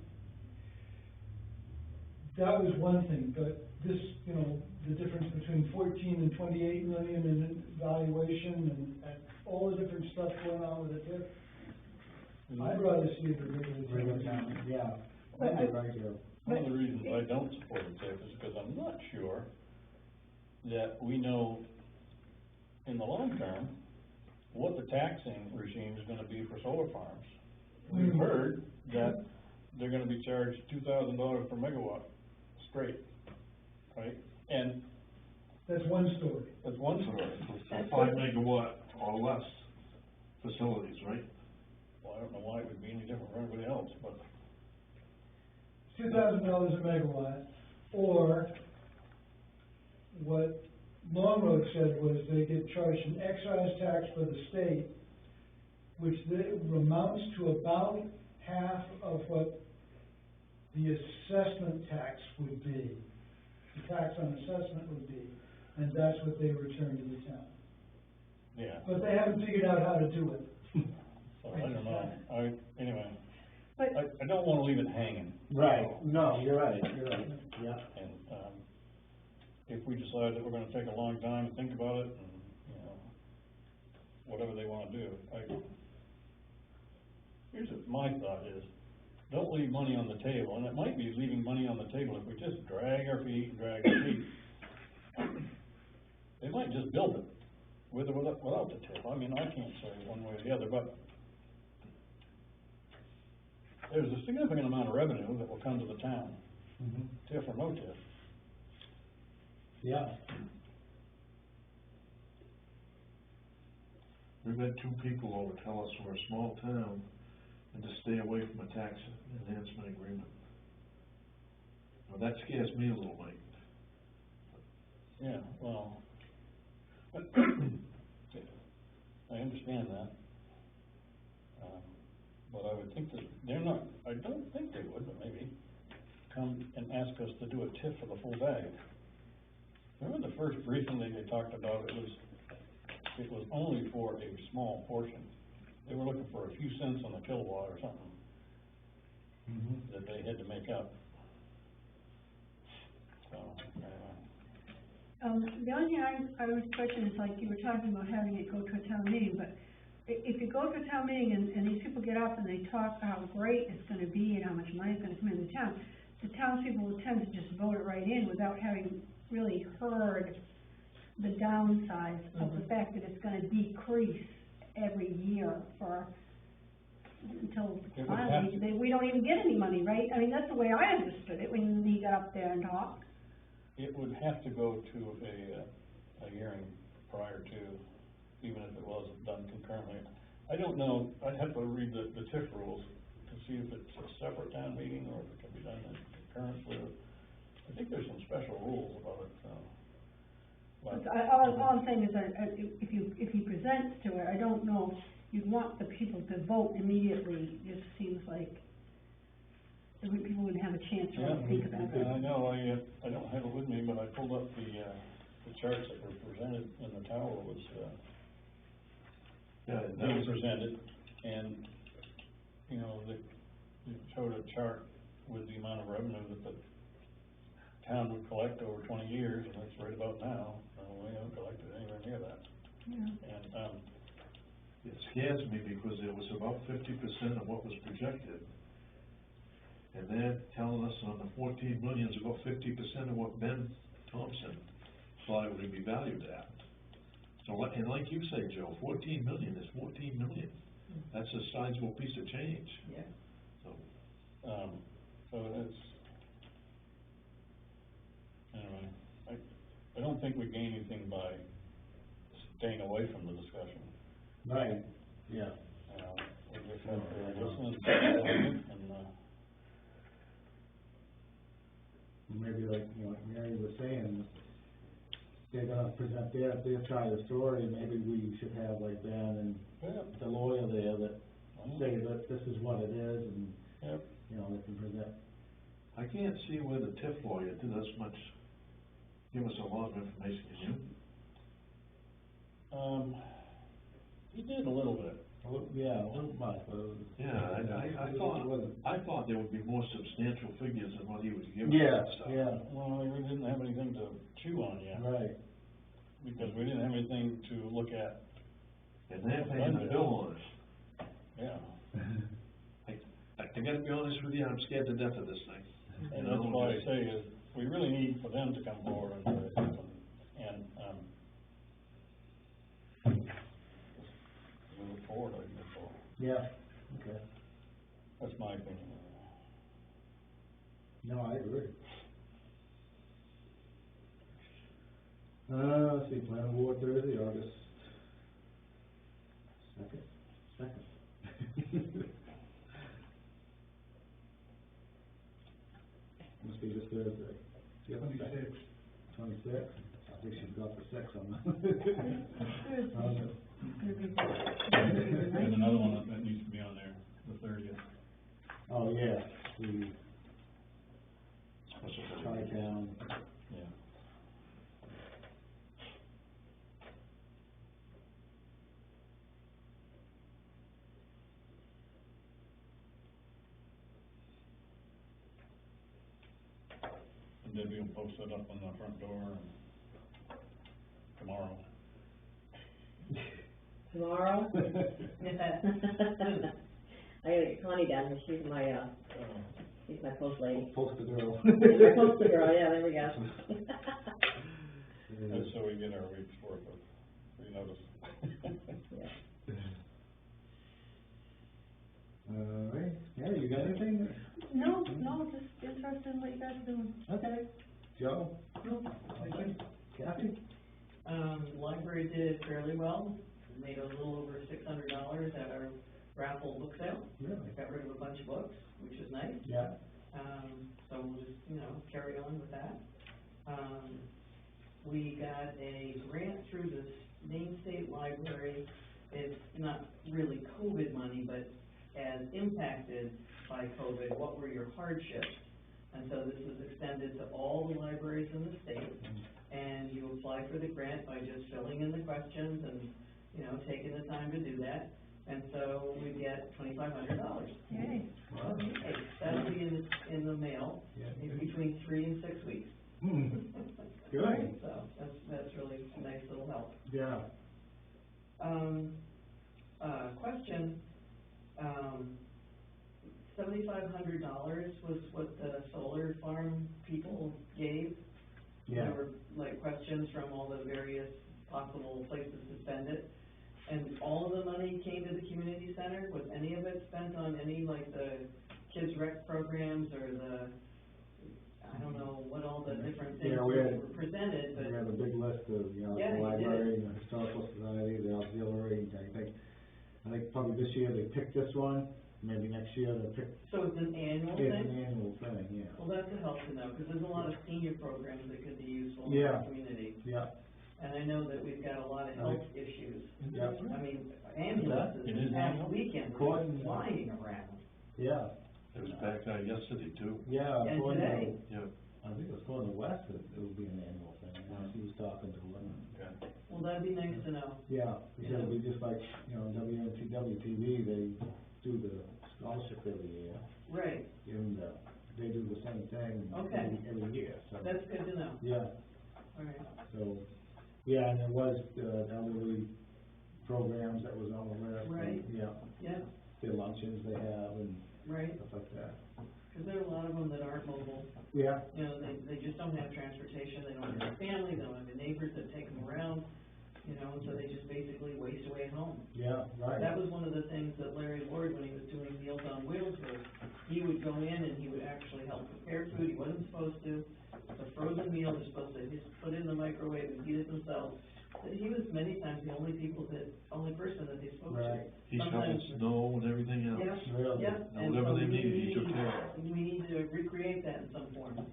That was one thing, but this, you know, the difference between 14 and 28 million in valuation and all the different stuff going on with it, I'd rather see it a regular town meeting.
Yeah.
But I-
Regular.
One of the reasons I don't support the TIF is because I'm not sure that we know in the long term what the taxing regime is gonna be for solar farms. We've heard that they're gonna be charged $2,000 per megawatt straight, right? And
That's one story.
That's one story.
For 5 megawatt or less facilities, right?
Well, I don't know why it would be any different for everybody else, but,
$2,000 a megawatt, or what Long Road said was they get charged an excise tax for the state, which amounts to about half of what the assessment tax would be, the tax on assessment would be, and that's what they return to the town.
yeah.
But they haven't figured out how to do it.
So I don't know, anyway,
But,
I don't wanna leave it hanging.
Right, no, you're right, yeah.
And, if we decide that we're gonna take a long time to think about it, and, you know, whatever they wanna do, here's what my thought is, don't leave money on the table, and it might be leaving money on the table if we just drag our feet and drag our feet. They might just build it, with or without the tip, I mean, I can't say one way or the other, but there's a significant amount of revenue that will come to the town, TIF or no TIF.
Yeah.
We've had 2 people over tell us we're a small town and to stay away from a tax enhancement agreement. Now, that scares me a little, Mike.
Yeah, well, I understand that. But I would think that they're not, I don't think they would, but maybe, come and ask us to do a TIF for the full bag. Remember the first briefing that they talked about, it was only for a small portion. They were looking for a few cents on the kilowatt or something that they had to make up. So,
the only thing I was questioning is, like, you were talking about having it go to a town meeting, but if you go to a town meeting and these people get up and they talk how great it's gonna be and how much money's gonna come in the townspeople will tend to just vote it right in without having really heard the downsides of the fact that it's gonna decrease every year until finally, we don't even get any money, right? I mean, that's the way I understood it when he got up there and talked.
it would have to go to a hearing prior to, even if it was done concurrently. I don't know, I'd have to read the TIF rules to see if it's a separate town meeting or if it can be done in concurrence with. I think there's some special rules about it, so.
All I'm saying is that if he presents to it, I don't know, you'd want the people to vote immediately. It just seems like people wouldn't have a chance to really think about it.
I know, I don't have it with me, but I pulled up the charts that were presented in the tower was, that was presented, and, you know, it showed a chart with the amount of revenue that the town would collect over 20 years, and that's right about now. We haven't collected anywhere near that.
Yeah.
And,
It scares me because it was about 50% of what was projected. And they're telling us on the 14 million is about 50% of what Ben Thompson thought it would be valued at. So, and like you say, Joe, 14 million is 14 million. That's a sizable piece of change.
Yeah.
so it's, anyway, I don't think we gain anything by staying away from the discussion.
Right, yeah.
We just have to listen and,
Maybe like, you know, Mary was saying, they're gonna present their side of the story, maybe we should have like Ben and the lawyer there that say that this is what it is, and, you know, they can present.
I can't see where the TIF lawyer did us much, give us a lot of information, can you?
he did a little bit.
Yeah, a little much, but it was.
Yeah, I thought there would be more substantial figures than what he was giving
Yeah,
us.
yeah.
Well, we didn't have anything to chew on yet.
Right.
Because we didn't have anything to look at.
And they're paying the bill on it.
Yeah.
I gotta be honest with you, I'm scared to death of this thing.
And that's why I say is, we really need for them to come forward and move forward, I guess, so.
Yeah, okay.
That's my opinion.
No, I agree. Let's see, plan board Thursday, August second. Must be this Thursday. 26. I think she's got the 6 on that.
There's another one that needs to be on there, the 30th.
Oh, yeah, the Tri-Town.
Yeah. And Debbie will post it up on the front door tomorrow.
Tomorrow? I gotta get Connie down here, she's my post lady.
Poster girl.
My poster girl, yeah, there we go.
That's so we get our week's worth of free notice.
Yeah.
Alright, yeah, you got anything?
No, just interested in what you guys are doing.
Okay. Joe?
No.
Kathy?
Library did fairly well, made a little over $600 at our raffle book sale.
Really?
Got rid of a bunch of books, which is nice.
Yeah.
So we'll just, carry on with that. We got a grant through the Maine State Library. It's not really COVID money, but as impacted by COVID, what were your hardships? And so this was extended to all the libraries in the state. And you apply for the grant by just filling in the questions and, taking the time to do that. And so we get $2,500.
Yay.
Wow.
Hey, that'll be in the mail
Yeah.
in between 3 and 6 weeks.
Good.
So that's really a nice little help.
Yeah.
Question, $7,500 was what the solar farm people gave.
Yeah.
There were like questions from all the various possible places to spend it. And all of the money came to the community center. Was any of it spent on any, like the kids rec programs or the, I don't know what all the different things were presented, but.
We have a big list of,
Yeah,
the
you
library, the historical society, the auxiliary, I think probably this year they picked this one, maybe next year they'll pick.
So it's an annual
It's
thing?
an annual thing, yeah.
Well, that's a help to know, because there's a lot of senior programs that could be useful in
Yeah.
the community.
Yeah.
And I know that we've got a lot of health issues.
Yeah.
I mean, ambulances
It
this
is
past
annual?
weekend were
According
just
to-
flying around.
Yeah.
It was back there yesterday too.
Yeah.
And
according to-
today.
Yeah.
I think it was going to West, it would be an annual thing, he was talking to her.
Okay.
Well, that'd be nice to know.
Yeah, he said it'd be just like, WNTW TV, they do the scholarship every year,
Right,
and, they do the same thing
Okay.
every year, so.
that's good to know.
Yeah,
All right.
so, yeah, and there was, elderly programs that was on the list. and,
Right.
Yeah,
Yeah,
the luncheons they have and
right,
stuff like that.
because there are a lot of them that aren't mobile.
Yeah,
They just don't have transportation, they don't have a family, they don't have the neighbors that take them around, and so they just basically waste away at home.
yeah, right.
That was one of the things that Larry Ward, when he was doing Meals on Wheels, was he would go in and he would actually help prepare food. He wasn't supposed to. The frozen meal, they're supposed to just put it in the microwave and eat it themselves. But he was many times the only person that they spoke to.
Right.
He
Sometimes-
shoveled snow and everything else.
Yeah,
Really?
yeah.
And whatever they needed, he took care of.
We need to recreate that in some form.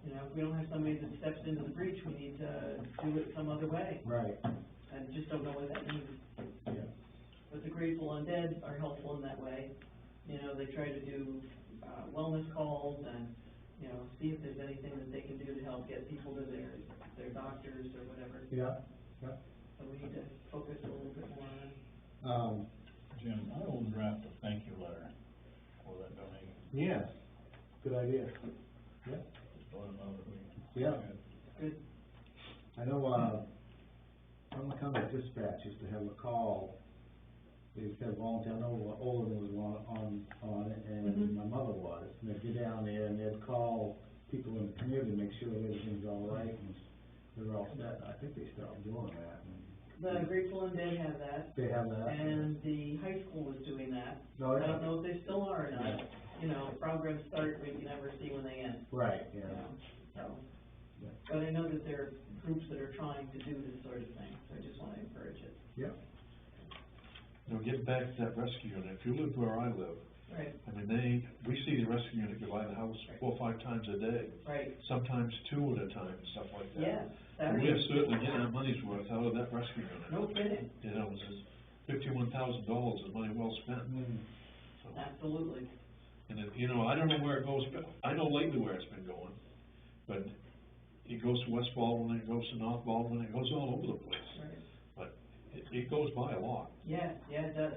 If we don't have somebody that steps into the breach, we need to do it some other way.
Right,
And just don't know what that means.
yeah,
But the Grateful Undead are helpful in that way. They try to do, wellness calls and, see if there's anything that they can do to help get people to their doctors or whatever.
yeah,
So we need to focus a little bit more on.
Jim, I will draft a thank you letter for that donation.
yeah, good idea, yeah.
Just let them know that we.
Yeah.
Good.
I know, Plymouth County Dispatch used to have a call, they used to have volunteer, I know Olin was on it, and my mother was, and they'd get down there and they'd call people in the community to make sure everything's all right, and they're all set. I think they stopped doing that, and
The Grateful Undead have that,
they have that.
and the high school was doing that.
No,
I don't know if they still are or not. Programs start, but you never see when they end.
Right, yeah.
So,
Yeah.
but I know that they're groups that are trying to do this sort of thing, so I just wanna encourage it.
Yeah.
You know, getting back to that rescue unit, if you live where I live,
Right,
I mean, we see the rescue unit go by the house 4 or 5 times a day,
right,
sometimes 2 at a time, stuff like that.
yeah,
And we are certainly getting our money's worth out of that rescue unit.
no kidding,
You know, it's $51,000 is money well spent. So,
absolutely,
and it, you know, I don't know where it goes, but I know lately where it's been going, but it goes to West Baldwin, it goes to North Baldwin, it goes all over the place.
right,
But it goes by a lot.
yeah, it does,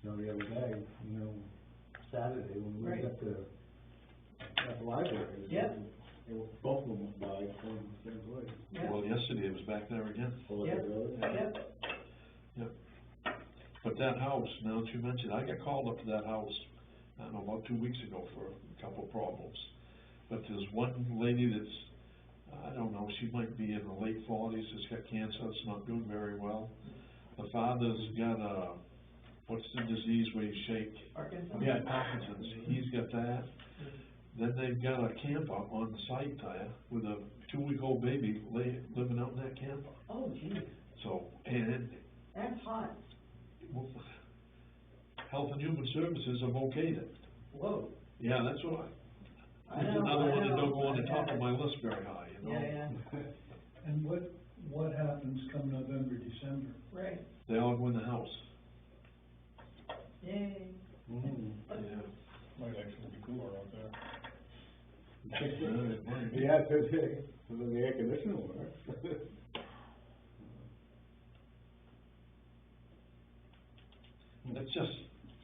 You know, the other day, you know, Saturday, when we
Right.
got at the library.
Yep.
Both of them went by from the same place.
yeah,
Well, yesterday it was back there again.
Oh,
Yep.
really?
yeah,
But that house, now that you mentioned, I got called up to that house, I don't know, about 2 weeks ago for a couple of problems. But there's one lady that's, I don't know, she might be in her late 40s, has got cancer, it's not doing very well. The father's got what's the disease where you shake?
Parkinson's?
Yeah, Parkinson's, he's got that. Then they've got a camper on the site there with a 2-week-old baby living out in that camper.
Oh, geez,
So, and
that's hot,
well, Health and Human Services have okayed it.
whoa,
Yeah, that's what
I
that's
know,
another one that
I
don't
know.
go on the top of my list very high, you know?
yeah,
And what happens come November, December?
right,
They all go in the house,
yay,
yeah.
Might actually be cooler out there.
Yeah, because the air conditioner works.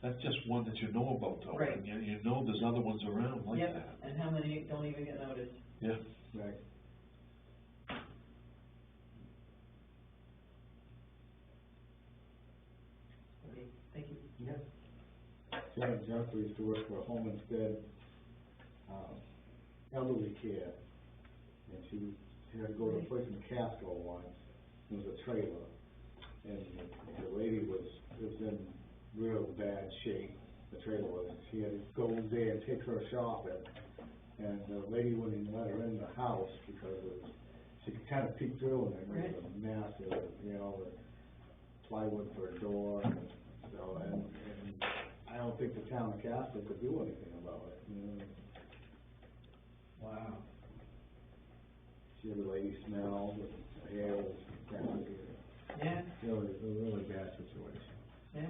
That's just one that you know about though.
Right.
And you know there's other ones around like
yep,
that.
and how many don't even get noticed?
Yeah.
Right.
Okay, thank you.
Yeah. Jennifer used to work for a home instead, elderly care, and she had to go to a place in Casco once, it was a trailer, and the lady was in real bad shape, the trailer was, she had to go there and take her shopping, and the lady wouldn't even let her in the house because she could kind of peek through, and it was a massive, you know, the plywood for a door, and so, and I don't think the town of Casco could do anything about it, you know.
Wow.
She had a lady smell, her hair was crappy,
Yeah,
a really bad situation.
yeah,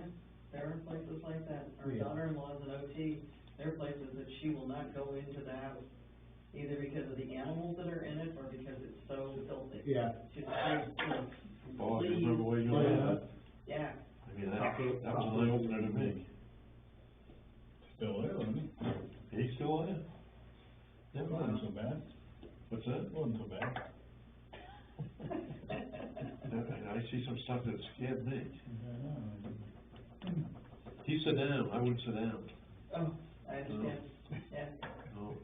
there are places like that, our
Yeah.
daughter-in-law's an OT, there are places that she will not go into the house, either because of the animals that are in it, or because it's so filthy.
Yeah.
She's afraid,
Oh, you remember where you
Oh,
were
yeah.
at?
yeah,
I mean, that was an eye opener to me.
Still there, isn't it?
He's still there? Yeah,
It wasn't so bad.
what's that?
It wasn't so bad.
I see some stuff that scared me.
Yeah.
He sit down, I wouldn't sit down.
oh, I understand, yeah.
No.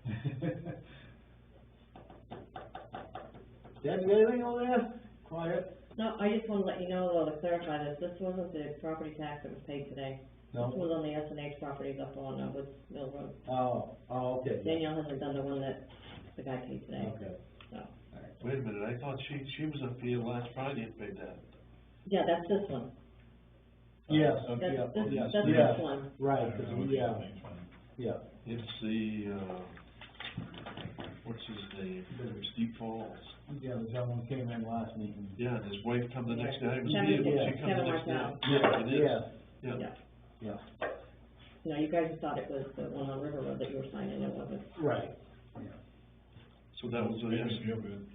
Dad, you got anything over there? Quiet?
No, I just wanna let you know, though, to clarify this, this wasn't the property tax that was paid today.
No?
This was on the S&H properties up on, Woods Mill Road.
Oh, okay.
Danielle hasn't done the one that the guy paid today,
Okay.
so.
Wait a minute, I thought she was up here last Friday and paid that.
Yeah, that's this one.
Yes,
That's,
yeah,
this,
yes,
that's
yeah.
this one.
Right, 'cause yeah,
It's the, what's his name, Steep Falls.
yeah, the gentleman came in last meeting.
Yeah, and his wife come the next day, I was
Kevin-
here, but
yeah,
she come the
Kevin
next day.
Martell.
Yeah, it is.
Yeah,
Yeah.
Yeah. You know, you guys thought it was the one on River Road that you were signing, it wasn't.
right.
So that was,
Makes me feel good.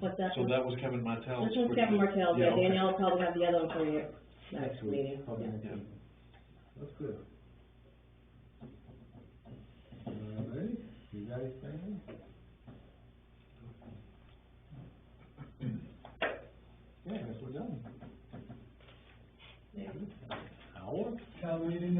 What's that?
so that was Kevin Martell's.
This one's Kevin Martell, yeah,
okay.
Danielle will probably have the other one for you next
Next week,
meeting.
probably
Yeah.
next
Yeah.
week. That's good. Alright, you guys saying? Yeah, I guess we're done.
Yeah.
Hour?
Town meeting